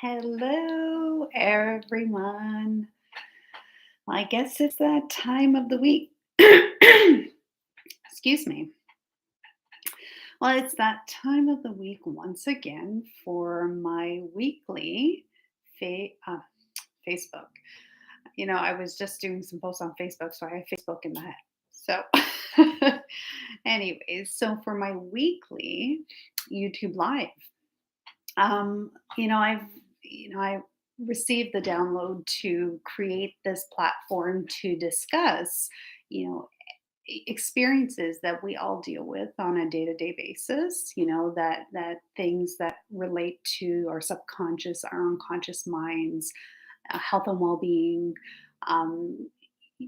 Hello, everyone. I guess it's that time of the week. Excuse me. Well, it's that time of the week once again for my weekly fa- uh, Facebook. I was just doing some posts on Facebook, so I have Facebook in the head. So, anyways, so for my weekly YouTube Live, I've I received the download to create this platform to discuss, you know, experiences that we all deal with on a day-to-day basis, that things that relate to our subconscious, our unconscious minds, health and well-being, um,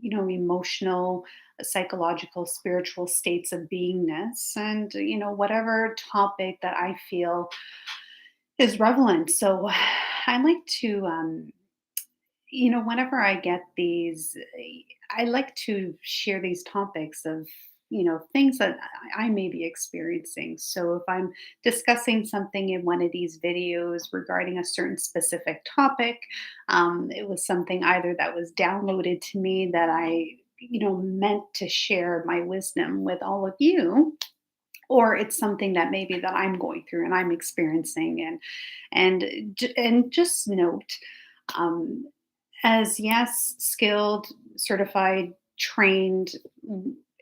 emotional, psychological, spiritual states of beingness, and whatever topic that I feel is relevant. So I like to, whenever I get these, I like to share these topics of, things that I may be experiencing. So if I'm discussing something in one of these videos regarding a certain specific topic, it was something either that was downloaded to me that I, meant to share my wisdom with all of you, or it's something that maybe that I'm going through and I'm experiencing. And just note, um, as yes, skilled, certified, trained,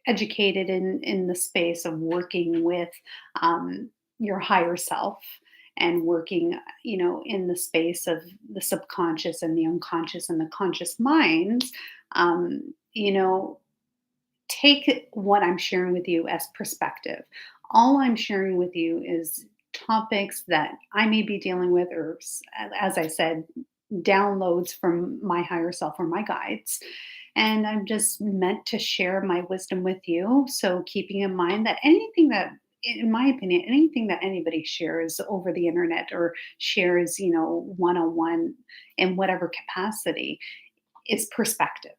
educated in the space of working with your higher self, and working, in the space of the subconscious and the unconscious and the conscious minds. Take what I'm sharing with you as perspective. All I'm sharing with you is topics that I may be dealing with, or as I said, downloads from my higher self or my guides. And I'm just meant to share my wisdom with you. So, keeping in mind that anything that, in my opinion, anything that anybody shares over the internet or shares, one on one in whatever capacity, is perspective.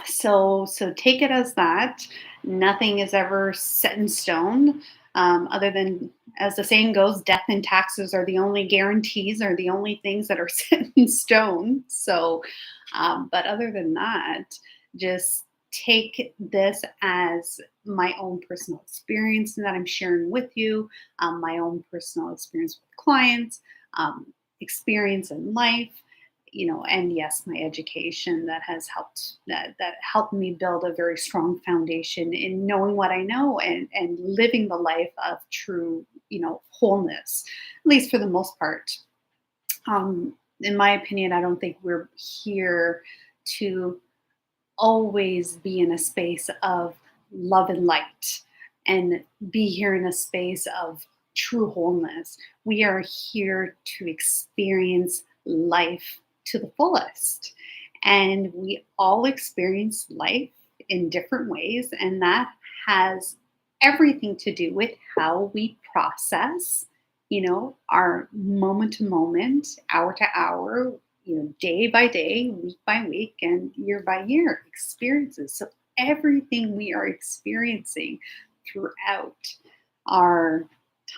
So take it as that. Nothing is ever set in stone, other than, as the saying goes, death and taxes are the only guarantees, are the only things that are set in stone. So, but other than that, just take this as my own personal experience that I'm sharing with you, my own personal experience with clients, experience in life, and yes, my education that has that helped me build a very strong foundation in knowing what I know, and living the life of true, wholeness, at least for the most part. In my opinion, I don't think we're here to always be in a space of love and light, and be here in a space of true wholeness. We are here to experience life to the fullest. And we all experience life in different ways. And that has everything to do with how we process, our moment to moment, hour to hour, day by day, week by week, and year by year experiences. So everything we are experiencing throughout our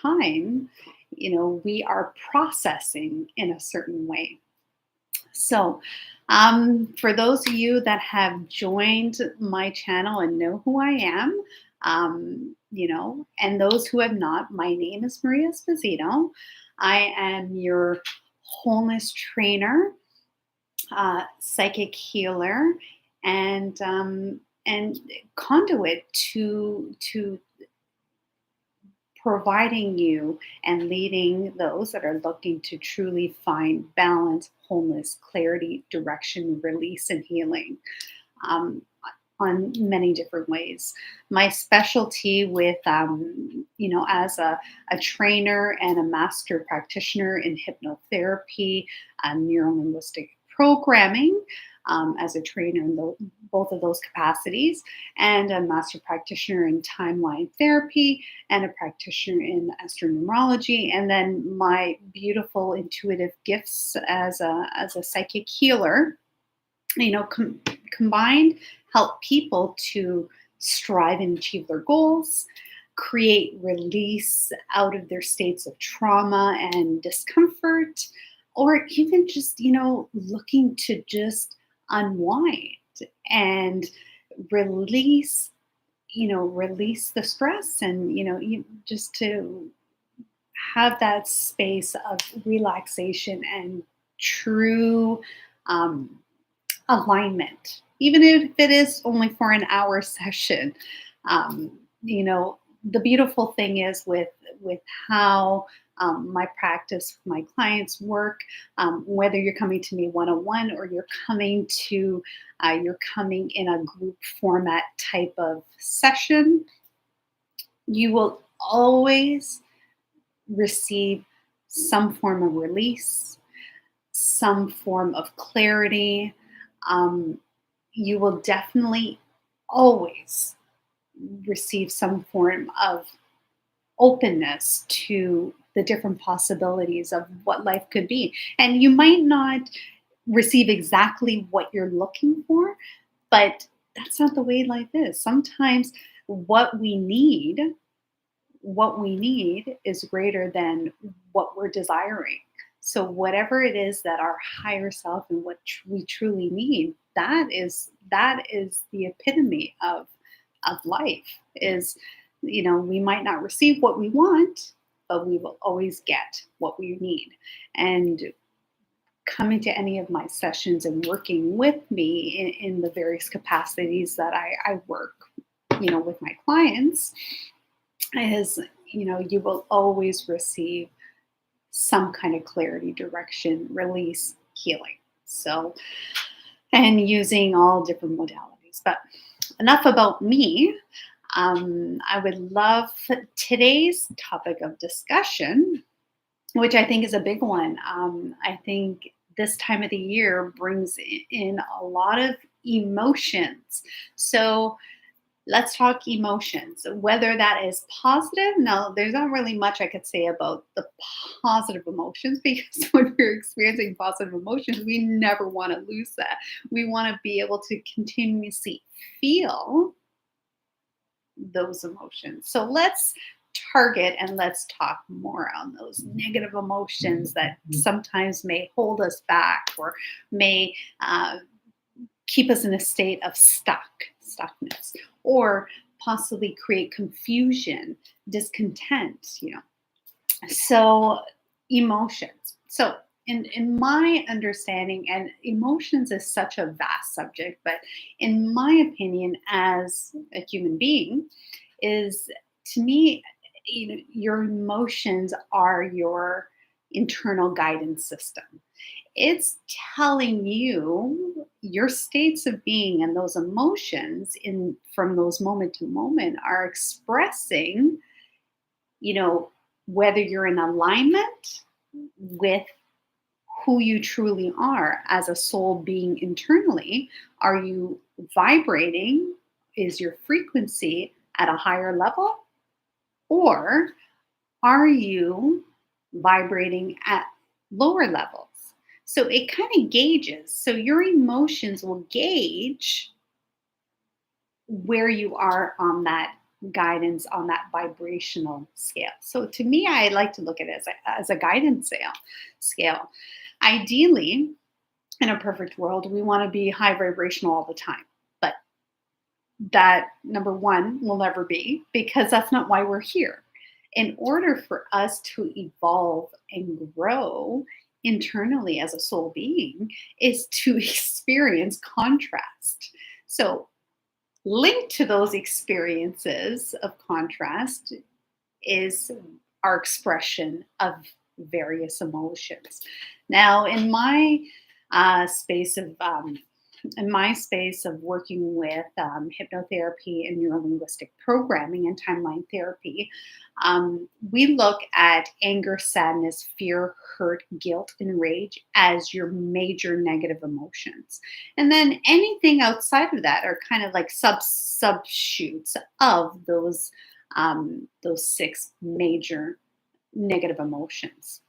time, we are processing in a certain way. So, for those of you that have joined my channel and know who I am, and those who have not, my name is Maria Esposito. I am your wholeness trainer, psychic healer, and conduit to providing you and leading those that are looking to truly find balance, wholeness, clarity, direction, release, and healing. Um, on many different ways. My specialty with, as a trainer and a master practitioner in hypnotherapy, neuro linguistic programming, as a trainer in both of those capacities, and a master practitioner in timeline therapy, and a practitioner in astronumerology, and then my beautiful intuitive gifts as a psychic healer, combined, help people to strive and achieve their goals, create release out of their states of trauma and discomfort, or even just, looking to just unwind and release, release the stress, and, just to have that space of relaxation and true um, alignment, even if it is only for an hour session. Um, the beautiful thing is with how my practice with my clients work, whether you're coming to me one-on-one or you're coming in a group format type of session, you will always receive some form of release, some form of clarity. Um, you will definitely always receive some form of openness to the different possibilities of what life could be. And you might not receive exactly what you're looking for, but that's not the way life is. Sometimes what we need what we need is greater than what we're desiring. So whatever it is that our higher self and what we truly need, that is the epitome of life. Is, we might not receive what we want, but we will always get what we need. And coming to any of my sessions and working with me in the various capacities that I work, with my clients, is, you will always receive some kind of clarity, direction, release, healing. So, and using all different modalities. But enough about me. I would love today's topic of discussion, which I think is a big one. I think this time of the year brings in a lot of emotions. So, let's talk emotions, whether that is positive. No, there's not really much I could say about the positive emotions, because when we're experiencing positive emotions, we never want to lose that. We want to be able to continuously feel those emotions. So let's target and let's talk more on those negative emotions that sometimes may hold us back, or may keep us in a state of stuckness, or possibly create confusion, discontent, So emotions. So in my understanding, and emotions is such a vast subject, but in my opinion, as a human being, is, to me, your emotions are your internal guidance system. It's telling you your states of being, and those emotions in from those moment to moment are expressing, you know, whether you're in alignment with who you truly are as a soul being internally. Are you vibrating? Is your frequency at a higher level? Or are you vibrating at lower levels? So it kind of gauges. So your emotions will gauge where you are on that guidance, on that vibrational scale. So to me, I like to look at it as a guidance scale. Ideally, in a perfect world, we want to be high vibrational all the time. But that, number one, will never be, because that's not why we're here. In order for us to evolve and grow internally as a soul being, is to experience contrast. So, linked to those experiences of contrast is our expression of various emotions. Now, space of in my space of working with hypnotherapy and neurolinguistic programming and timeline therapy, we look at anger, sadness, fear, hurt, guilt, and rage as your major negative emotions. And then anything outside of that are kind of like subshoots of those six major negative emotions.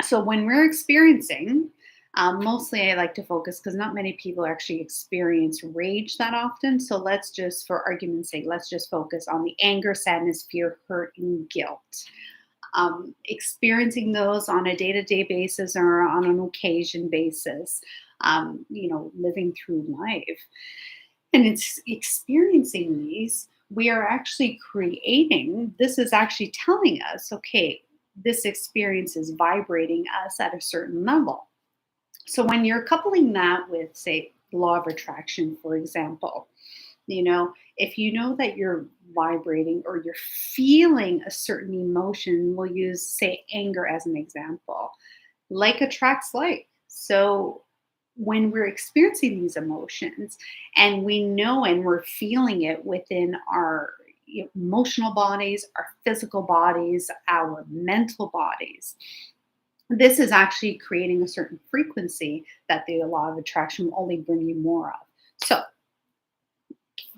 So when we're experiencing, mostly I like to focus, because not many people actually experience rage that often. So let's just, for argument's sake, let's just focus on the anger, sadness, fear, hurt, and guilt. experiencing those on a day-to-day basis or on an occasion basis, living through life. And it's experiencing these, we are actually creating, this is actually telling us, okay, this experience is vibrating us at a certain level. So when you're coupling that with, say, law of attraction, for example, if you know that you're vibrating or you're feeling a certain emotion, we'll use, say, anger as an example. Like attracts like. So when we're experiencing these emotions and we know and we're feeling it within our emotional bodies, our physical bodies, our mental bodies, this is actually creating a certain frequency that the law of attraction will only bring you more of. So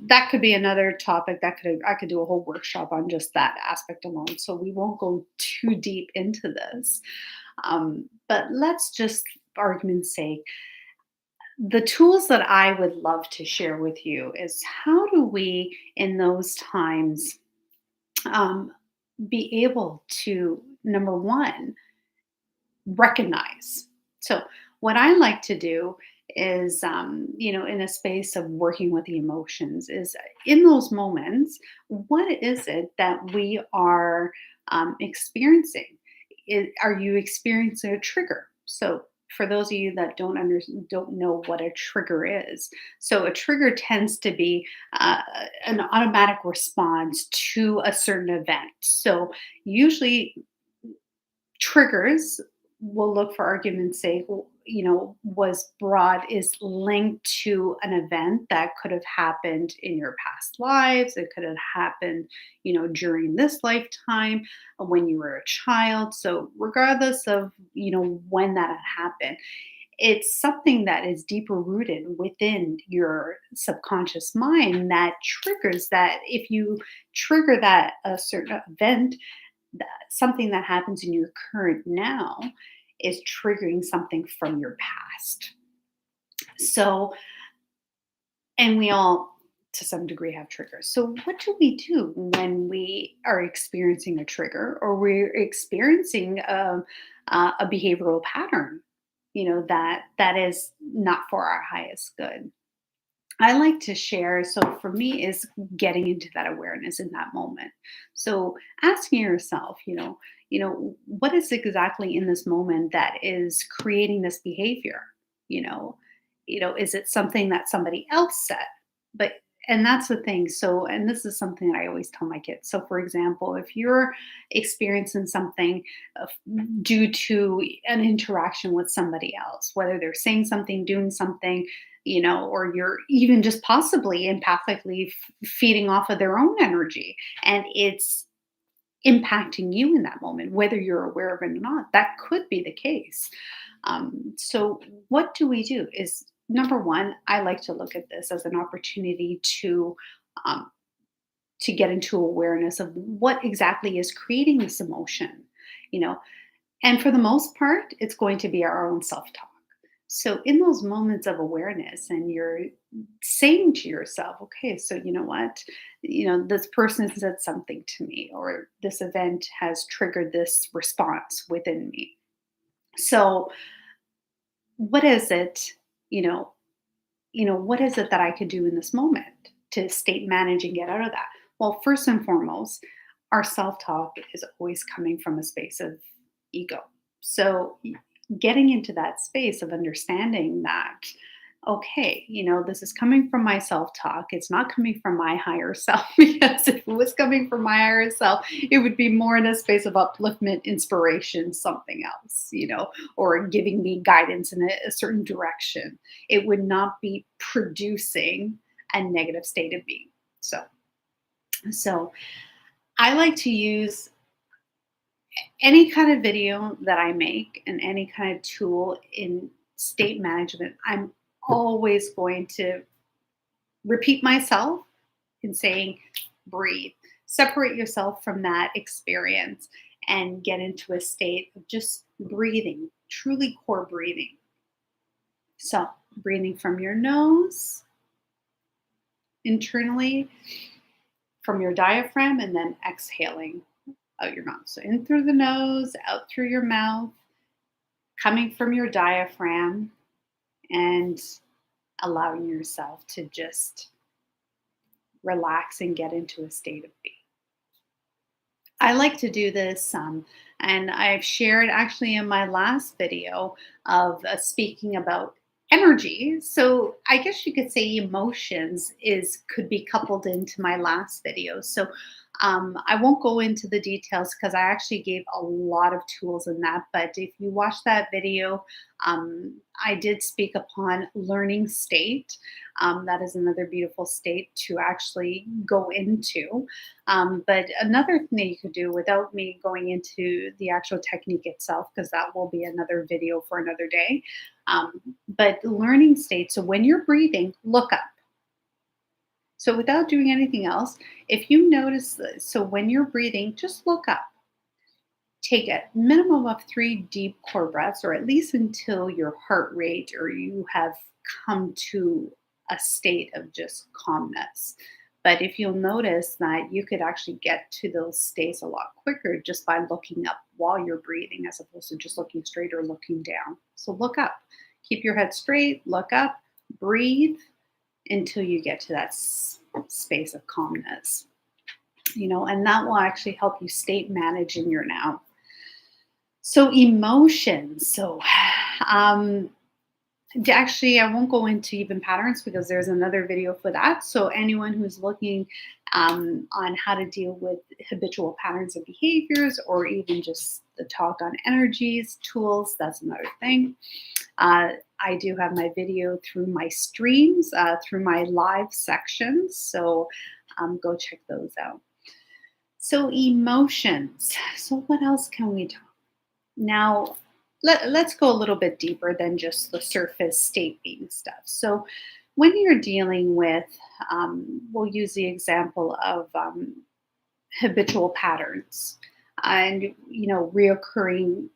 that could be another topic that I could do a whole workshop on just that aspect alone. So we won't go too deep into this. But let's just, for argument's sake, the tools that I would love to share with you is how do we, in those times, um, be able to, number one, recognize. So, what I like to do is, in a space of working with the emotions, is in those moments, what is it that we are experiencing? Are you experiencing a trigger? So, for those of you that don't know what a trigger is, so a trigger tends to be an automatic response to a certain event. So, usually triggers will look, for argument's sake, was brought, is linked to an event that could have happened in your past lives. It could have happened, during this lifetime, when you were a child. So regardless of, when that had happened, it's something that is deeper rooted within your subconscious mind that triggers that. If you trigger that a certain event, that something that happens in your current now is triggering something from your past. So, and we all to some degree have triggers. So, what do we do when we are experiencing a trigger or we're experiencing a behavioral pattern? That is not for our highest good. I like to share. So for me, is getting into that awareness in that moment. So asking yourself, what is exactly in this moment that is creating this behavior? You know, is it something that somebody else said? But and that's the thing. So, and this is something I always tell my kids. So, for example, if you're experiencing something due to an interaction with somebody else, whether they're saying something, doing something, or you're even just possibly empathically feeding off of their own energy, and it's impacting you in that moment, whether you're aware of it or not. That could be the case. So, what do we do? Is number one, I like to look at this as an opportunity um, to get into awareness of what exactly is creating this emotion. You know, and for the most part, it's going to be our own self talk. So, in those moments of awareness, and you're saying to yourself, okay, so you know what? This person said something to me, or this event has triggered this response within me. So, what is it, you know, what is it that I could do in this moment to state manage and get out of that? Well, first and foremost, our self talk is always coming from a space of ego. So, getting into that space of understanding that, okay, this is coming from my self talk. It's not coming from my higher self, because if it was coming from my higher self, it would be more in a space of upliftment, inspiration, something else, or giving me guidance in a certain direction. It would not be producing a negative state of being. So I like to use any kind of video that I make and any kind of tool in state management. I'm always going to repeat myself in saying, breathe, separate yourself from that experience and get into a state of just breathing, truly core breathing. So, breathing from your nose internally, from your diaphragm, and then exhaling. out your mouth. So in through the nose, out through your mouth, coming from your diaphragm, and allowing yourself to just relax and get into a state of being. I like to do this, and I've shared actually in my last video of speaking about energy. So I guess you could say emotions is could be coupled into my last video. So I won't go into the details because I actually gave a lot of tools in that. But if you watch that video, I did speak upon learning state. That is another beautiful state to actually go into. But another thing that you could do without me going into the actual technique itself, because that will be another video for another day. But learning state. So when you're breathing, look up. So without doing anything else, if you notice this, so when you're breathing, just look up. Take a minimum of 3 deep core breaths, or at least until your heart rate or you have come to a state of just calmness. But if you'll notice that you could actually get to those states a lot quicker just by looking up while you're breathing, as opposed to just looking straight or looking down. So look up, keep your head straight, look up, breathe until you get to that space of calmness, and that will actually help you state manage in your now. So emotions. So um, actually, I won't go into even patterns because there's another video for that. So anyone who's looking on how to deal with habitual patterns of behaviors, or even just the talk on energies, tools, that's another thing. I do have my video through my streams, through my live sections. So go check those out. So emotions. So what else can we talk? Now, let's go a little bit deeper than just the surface state being stuff. So when you're dealing with, we'll use the example of habitual patterns and, reoccurring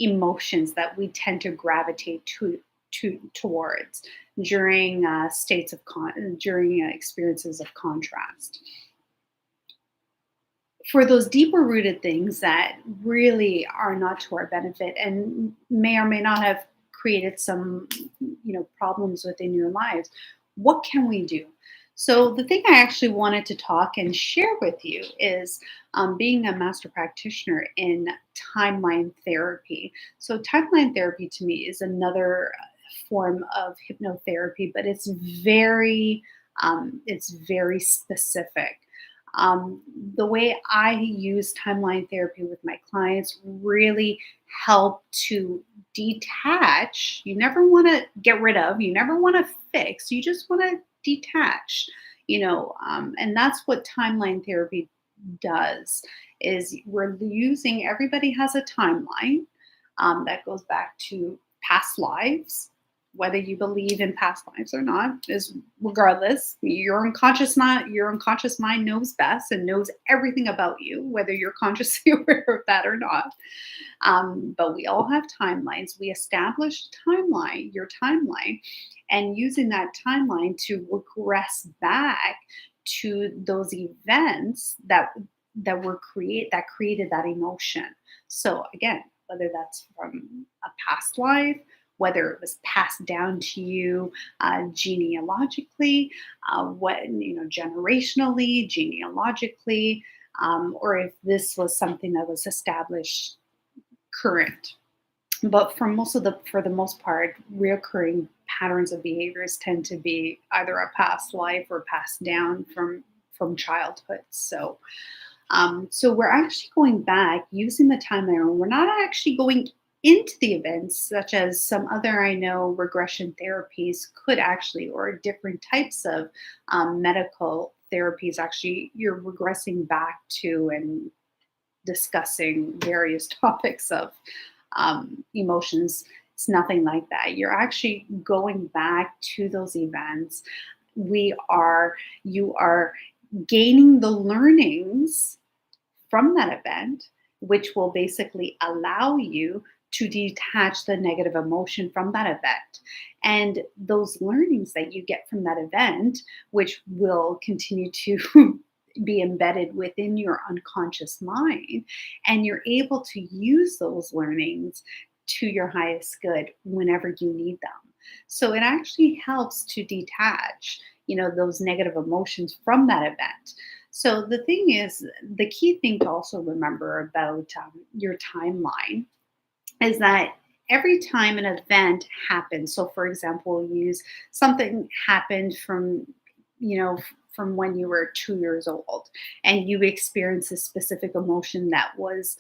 emotions that we tend to gravitate towards during states of during experiences of contrast. For those deeper rooted things that really are not to our benefit and may or may not have created some problems within your lives, what can we do? So the thing I actually wanted to talk and share with you is being a master practitioner in timeline therapy. So timeline therapy to me is another form of hypnotherapy, but it's very specific. The way I use timeline therapy with my clients really help to detach. You never want to get rid of, you never want to fix, you just want to detach, and that's what timeline therapy does is we're using, everybody has a timeline that goes back to past lives, whether you believe in past lives or not, is regardless. Your unconscious mind knows best and knows everything about you, whether you're consciously aware of that or not. But we all have timelines. We establish your timeline, and using that timeline to regress back to those events that created that emotion. So again, whether that's from a past life, whether it was passed down to you genealogically, generationally, genealogically, or if this was something that was established current. But for the most part, reoccurring patterns of behaviors tend to be either a past life or passed down from childhood. So we're actually going back using the timeline. We're not actually going into the events, such as some other, I know, regression therapies could actually, or different types of medical therapies, actually, you're regressing back to and discussing various topics of emotions. It's nothing like that. You're actually going back to those events. You are gaining the learnings from that event, which will basically allow you to detach the negative emotion from that event. And those learnings that you get from that event, which will continue to be embedded within your unconscious mind, and you're able to use those learnings to your highest good whenever you need them. So it actually helps to detach, those negative emotions from that event. So the thing is, the key thing to also remember about your timeline is that every time an event happens, so for example, we'll use something happened from when you were 2 years old, and you experienced a specific emotion that was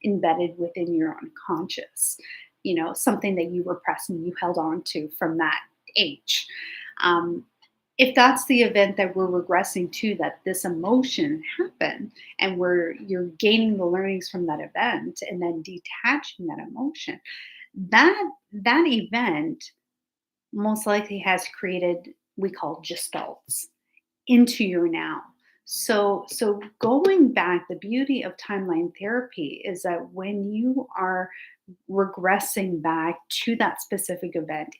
embedded within your unconscious, something that you repressed and you held on to from that age. Um, if that's the event that we're regressing to, that this emotion happened, and you're gaining the learnings from that event and then detaching that emotion, that event most likely has created, we call gestalts, into your now. So going back, the beauty of timeline therapy is that when you are regressing back to that specific event,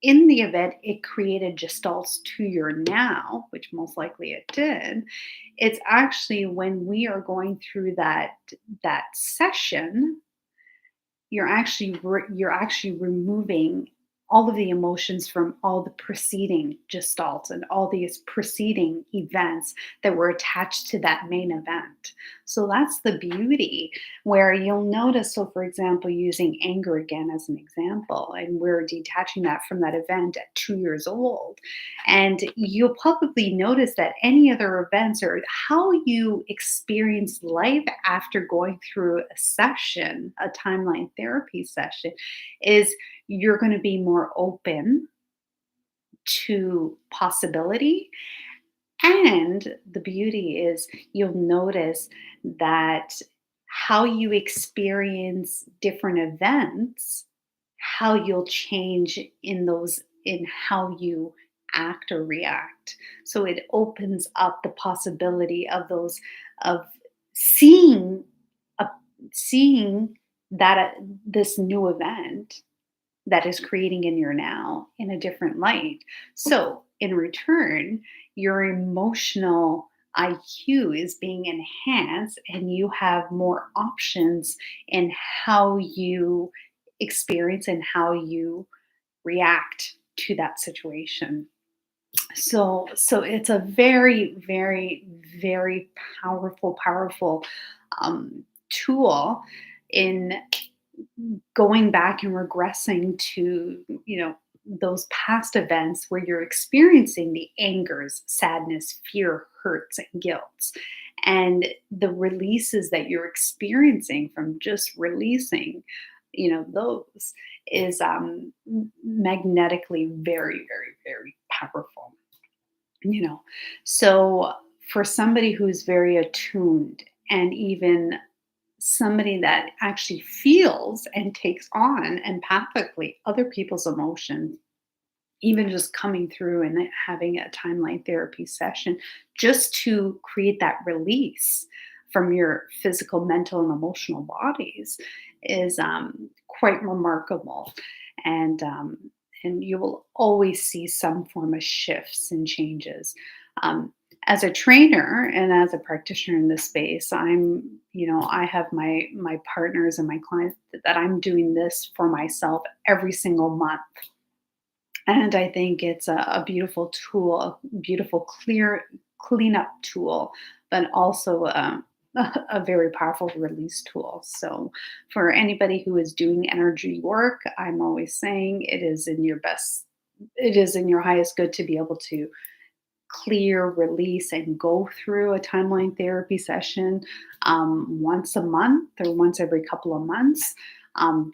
in the event it created gestalts to your now, which most likely it did, it's actually when we are going through that session, you're actually removing all of the emotions from all the preceding gestalts and all these preceding events that were attached to that main event. So that's the beauty, where you'll notice. So for example, using anger again as an example, and we're detaching that from that event at 2 years old, and you'll probably notice that any other events or how you experience life after going through a session, a timeline therapy session, is you're going to be more open to possibility. And the beauty is, you'll notice that how you experience different events, how you'll change in how you act or react. So it opens up the possibility of those, of seeing a, seeing that this new event that is creating in your now in a different light. So, in return, your emotional IQ is being enhanced, and you have more options in how you experience and how you react to that situation. So it's a very, very, very powerful tool in going back and regressing to, those past events where you're experiencing the angers, sadness, fear, hurts, and guilt. And the releases that you're experiencing from just releasing, those is magnetically very, very, very powerful. you know so for somebody who's very attuned, and even somebody that actually feels and takes on empathically other people's emotions, even just coming through and having a timeline therapy session just to create that release from your physical, mental, and emotional bodies is quite remarkable. And you will always see some form of shifts and changes. Um, as a trainer and as a practitioner in this space, I have my partners and my clients that I'm doing this for myself every single month. And I think it's a beautiful tool, a beautiful cleanup tool, but also a very powerful release tool. So, for anybody who is doing energy work, I'm always saying it is in your highest good to be able to clear, release, and go through a timeline therapy session once a month or once every couple of months.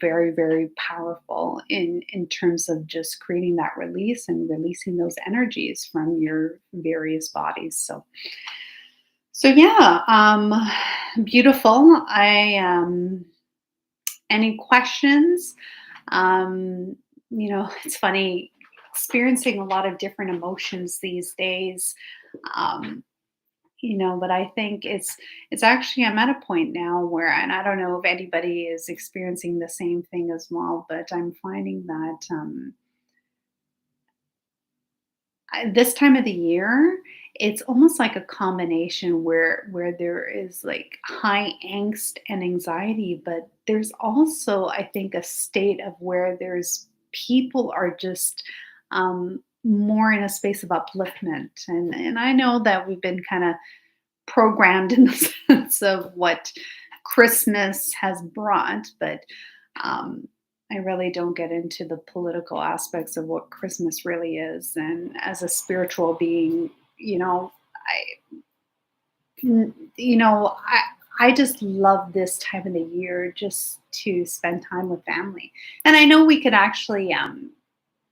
Very, very powerful in terms of just creating that release and releasing those energies from your various bodies. So yeah, beautiful. I Any questions? Um, it's funny experiencing a lot of different emotions these days. Um, but I think it's actually, I'm at a point now where, and I don't know if anybody is experiencing the same thing as well, but I'm finding that This time of the year, it's almost like a combination where there is like high angst and anxiety, but there's also, I think, a state of where there's people are just more in a space of upliftment, and I know that we've been kind of programmed in the sense of what Christmas has brought, but um, I really don't get into the political aspects of what Christmas really is. And as a spiritual being, I just love this time of the year just to spend time with family. And I know we could actually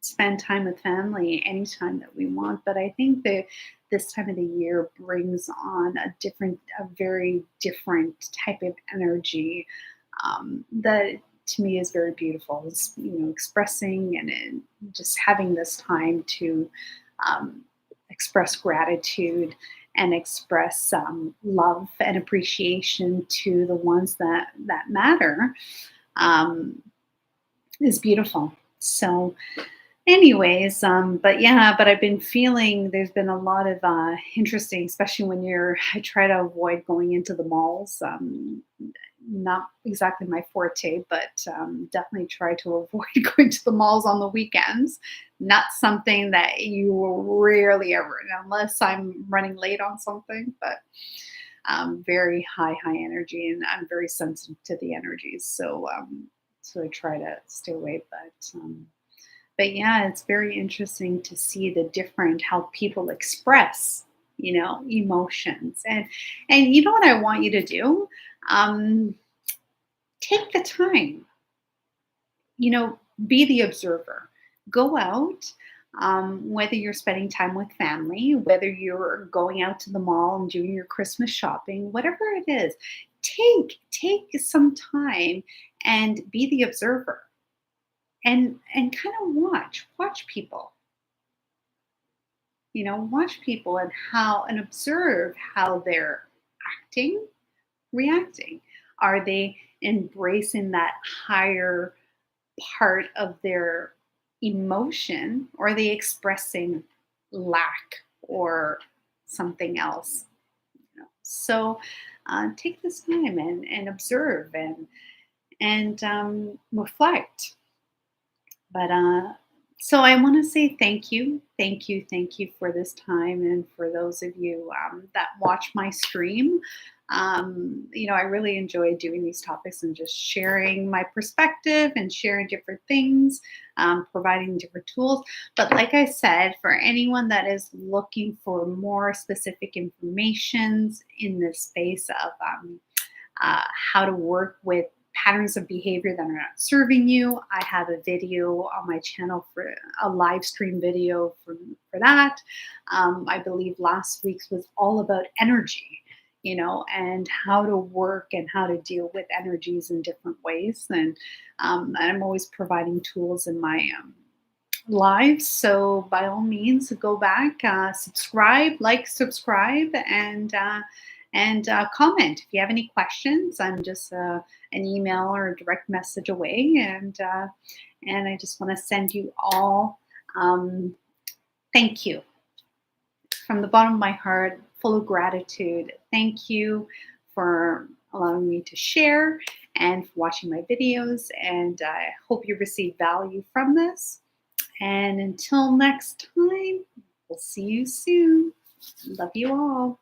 spend time with family anytime that we want. But I think that this time of the year brings on a very different type of energy that to me is very beautiful. It's, expressing and just having this time to um, express gratitude and express love and appreciation to the ones that matter um, is beautiful. So, anyways, but yeah, but I've been feeling there's been a lot of interesting, especially when I try to avoid going into the malls. Not exactly my forte, but definitely try to avoid going to the malls on the weekends. Not something that you will rarely ever, unless I'm running late on something, but very high energy, and I'm very sensitive to the energies. So I try to stay away, but yeah, it's very interesting to see the different how people express, emotions. And you know what I want you to do? Um, Take the time, be the observer. Go out, whether you're spending time with family, whether you're going out to the mall and doing your Christmas shopping, whatever it is, take some time and be the observer and kind of watch people, watch people and how and observe how they're acting, reacting. Are they embracing that higher part of their emotion, or are they expressing lack or something else? So take this time and observe and reflect. But so I want to say thank you for this time, and for those of you that watch my stream. I really enjoy doing these topics and just sharing my perspective and sharing different things, providing different tools. But like I said, for anyone that is looking for more specific informations in this space of how to work with patterns of behavior that are not serving you. I have a video on my channel for a live stream video for that. I believe last week's was all about energy, and how to work and how to deal with energies in different ways. And I'm always providing tools in my live. So by all means, go back, subscribe, subscribe, and comment if you have any questions. I'm just an email or a direct message away, and I just want to send you all thank you from the bottom of my heart, full of gratitude. Thank you for allowing me to share and for watching my videos. And I hope you receive value from this. And until next time, we'll see you soon. Love you all.